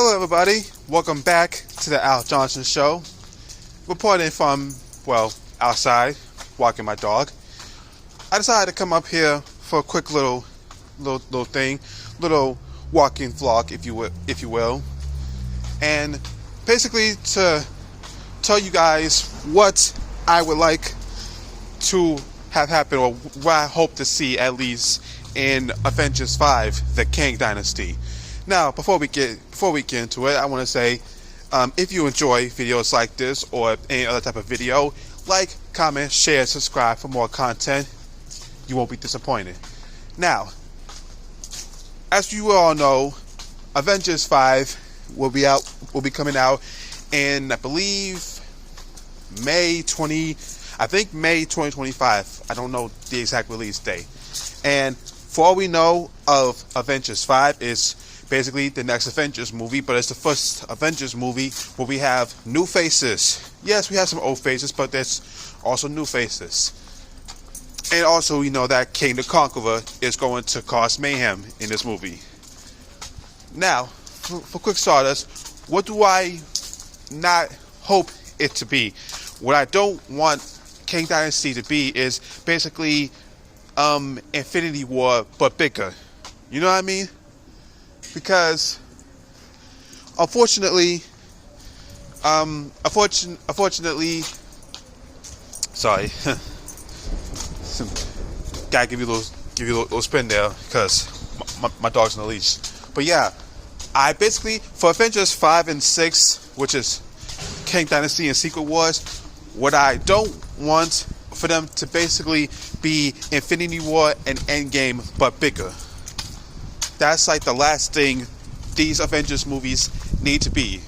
Hello everybody, welcome back to the Al Johnson Show. Reporting from, outside, walking my dog. I decided to come up here for a quick little thing, little walking vlog, if you will. And basically to tell you guys what I would like to have happen, or what I hope to see at least in Avengers 5, the Kang Dynasty. Now, before we get into it, I want to say, if you enjoy videos like this or any other type of video, like, comment, share, subscribe for more content. You won't be disappointed. Now, as you all know, Avengers 5 will be coming out in, I believe, May 2025. I don't know the exact release date. And for all we know of Avengers 5 is basically the next Avengers movie, but it's the first Avengers movie where we have new faces. Yes, we have some old faces, but there's also new faces. And also, we know that King the Conqueror is going to cause mayhem in this movie. Now, for quick starters, what do I not hope it to be? What I don't want Kang Dynasty to be is basically Infinity War, but bigger. You know what I mean? Because unfortunately, sorry, gotta give you a little spin there because my dog's on the leash. But yeah, I basically, for Avengers 5 and 6, which is Kang Dynasty and Secret Wars, what I don't want for them to basically be Infinity War and Endgame, but bigger. That's like the last thing these Avengers movies need to be.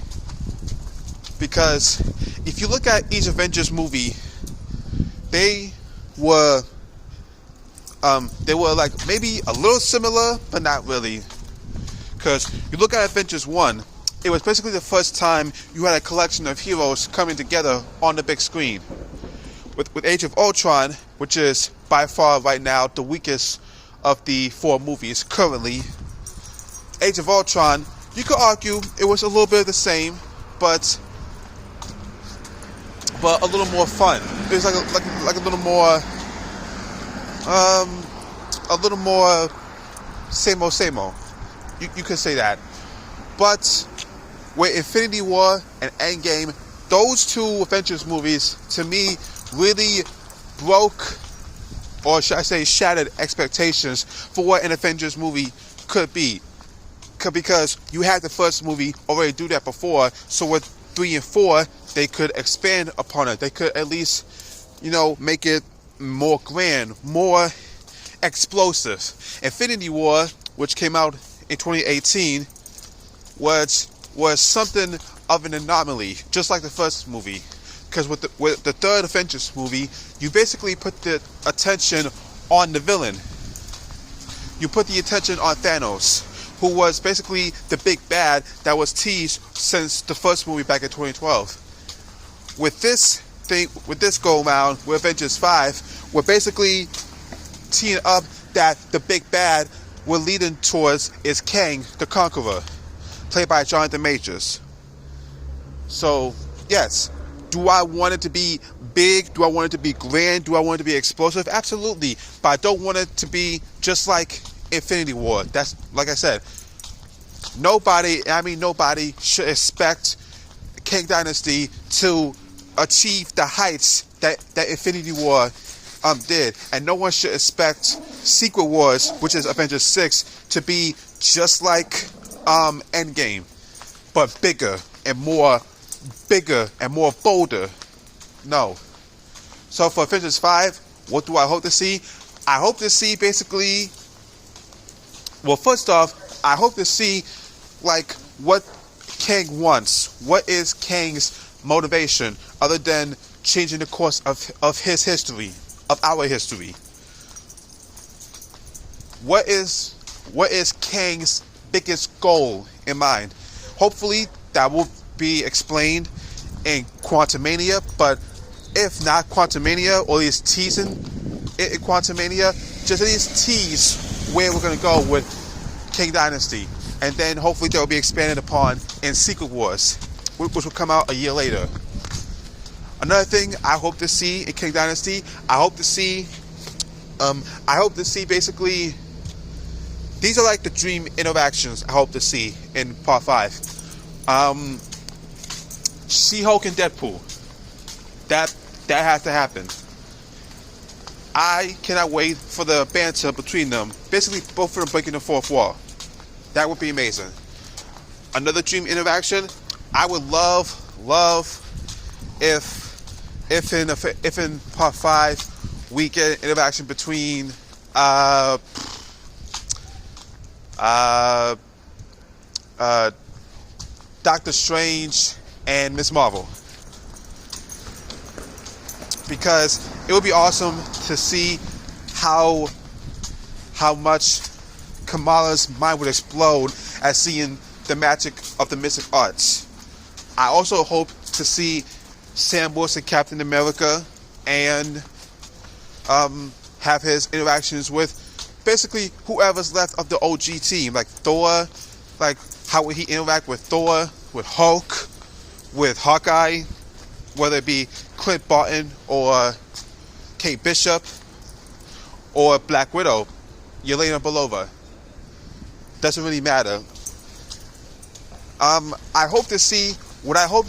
Because if you look at each Avengers movie, they were like maybe a little similar, but not really. Because you look at Avengers 1, it was basically the first time you had a collection of heroes coming together on the big screen. With Age of Ultron, which is by far right now the weakest of the 4 movies currently, Age of Ultron, you could argue it was a little bit of the same, but a little more fun. It was like a little more same old. You could say that. But with Infinity War and Endgame, those two Avengers movies to me really broke, or should I say shattered, expectations for what an Avengers movie could be. Because you had the first movie already do that before, so with 3 and 4, they could expand upon it. They could at least, make it more grand, more explosive. Infinity War, which came out in 2018, was something of an anomaly, just like the first movie. Because with the third Avengers movie, you basically put the attention on the villain. You put the attention on Thanos, who was basically the big bad that was teased since the first movie back in 2012. With this go around with Avengers 5, we're basically teeing up that the big bad we're leading towards is Kang the Conqueror, played by Jonathan Majors. So, yes, do I want it to be big? Do I want it to be grand? Do I want it to be explosive? Absolutely, but I don't want it to be just like Infinity War. That's, like I said, nobody should expect Kang Dynasty to achieve the heights that Infinity War did, and no one should expect Secret Wars, which is Avengers 6, to be just like Endgame, but bigger and more bolder. No. So for Avengers 5, what do I hope to see? I hope to see basically, well, first off, I hope to see like what Kang wants. What is Kang's motivation other than changing the course of his history, of our history? What is Kang's biggest goal in mind? Hopefully that will be explained in Quantumania, but if not Quantumania, or at least teasing it in Quantumania, just at least tease where we're going to go with Kang Dynasty. and then hopefully they'll be expanded upon in Secret Wars, which will come out a year later. Another thing I hope to see in Kang Dynasty, I hope to see basically, these are like the dream interactions I hope to see in Part 5. She-Hulk and Deadpool. That has to happen. I cannot wait for the banter between them. Basically, both of them breaking the fourth wall. That would be amazing. Another dream interaction. I would love if in Part 5 we get an interaction between Doctor Strange and Ms. Marvel, because it would be awesome to see how much Kamala's mind would explode at seeing the magic of the mystic arts. I also hope to see Sam Wilson, Captain America, and have his interactions with basically whoever's left of the OG team, like Thor, like how would he interact with Thor, with Hulk, with Hawkeye, whether it be Clint Barton or Kate Bishop or Black Widow, Yelena Belova. Doesn't really matter. I hope to see. What I also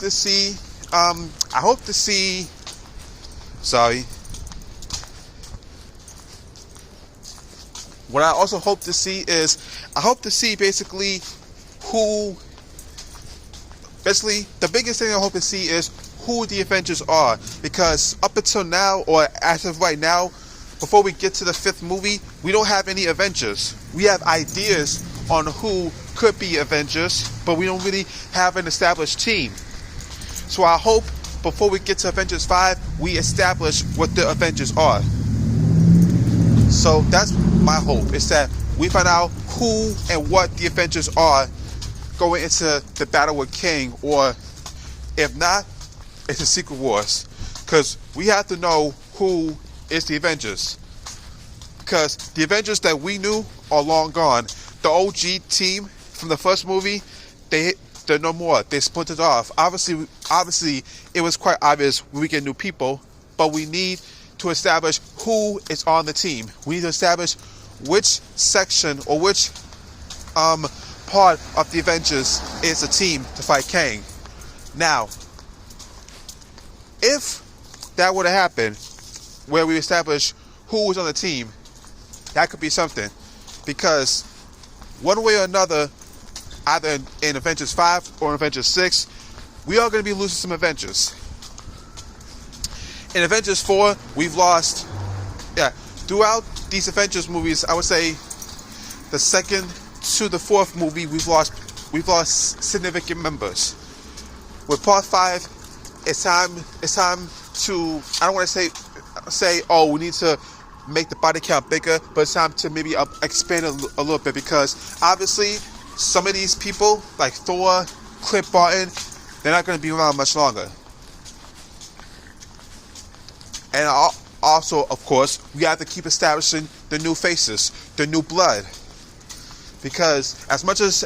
hope to see is, I hope to see basically the biggest thing I hope to see is who the Avengers are, because up until now, or as of right now, before we get to the 5th movie, we don't have any Avengers. We have ideas on who could be Avengers, but we don't really have an established team. So I hope before we get to Avengers 5, we establish what the Avengers are. So that's my hope, is that we find out who and what the Avengers are going into the battle with Kang, or if not, it's a Secret Wars. Because we have to know who is the Avengers. Because the Avengers that we knew are long gone. The OG team from the first movie, they're no more. They splintered off. Obviously, it was quite obvious when we get new people, but we need to establish who is on the team. We need to establish which section or which part of the Avengers is a team to fight Kang. Now, if that were to happen, where we establish who is on the team, that could be something. Because one way or another, either in Avengers 5 or in Avengers 6, we are going to be losing some Avengers. In Avengers 4, we've lost, throughout these Avengers movies, I would say the 2nd to the 4th movie, we've lost significant members. With Part 5, it's time to, I don't want to say, oh, we need to make the body count bigger, but it's time to maybe expand a little bit, because obviously some of these people, like Thor, Clint Barton, they're not going to be around much longer. And also, of course, we have to keep establishing the new faces, the new blood. Because as much as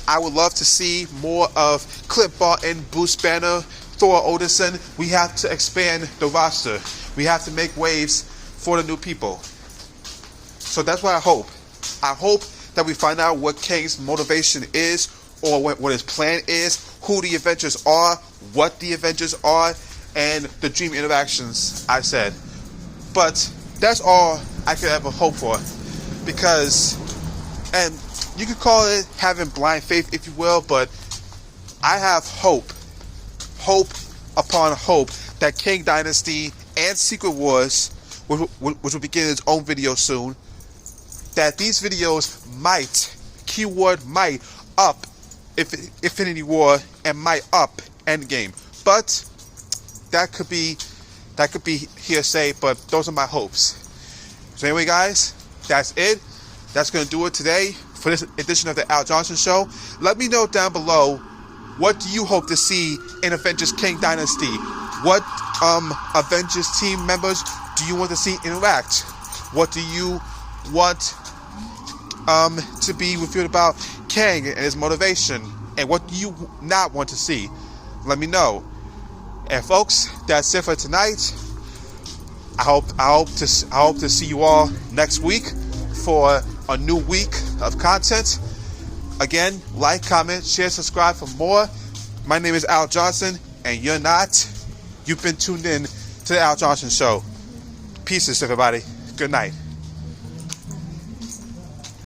I would love to see more of Clint Barton, Bruce Banner, Thor Odinson, we have to expand the roster. We have to make waves for the new people. So that's what I hope. I hope that we find out what Kang's motivation is, or what his plan is, who the Avengers are, what the Avengers are, and the dream interactions I said. But that's all I could ever hope for. Because, and you could call it having blind faith if you will, but I have hope upon hope that Kang Dynasty and Secret Wars, which will begin its own video soon, that these videos might, keyword might, up Infinity War and might up Endgame. But that could be hearsay, but those are my hopes. So anyway, guys, that's it. That's going to do it today for this edition of the Al Johnson Show. Let me know down below, what do you hope to see in Avengers Kang Dynasty? What Avengers team members do you want to see interact? What do you want to be reviewed about Kang and his motivation and what you not want to see. Let me know. And folks, that's it for tonight. I hope to see you all next week for a new week of content. Again, like, comment, share, subscribe for more. My name is Al Johnson, and you're not. You've been tuned in to the Al Johnson Show. Pieces, everybody. Good night.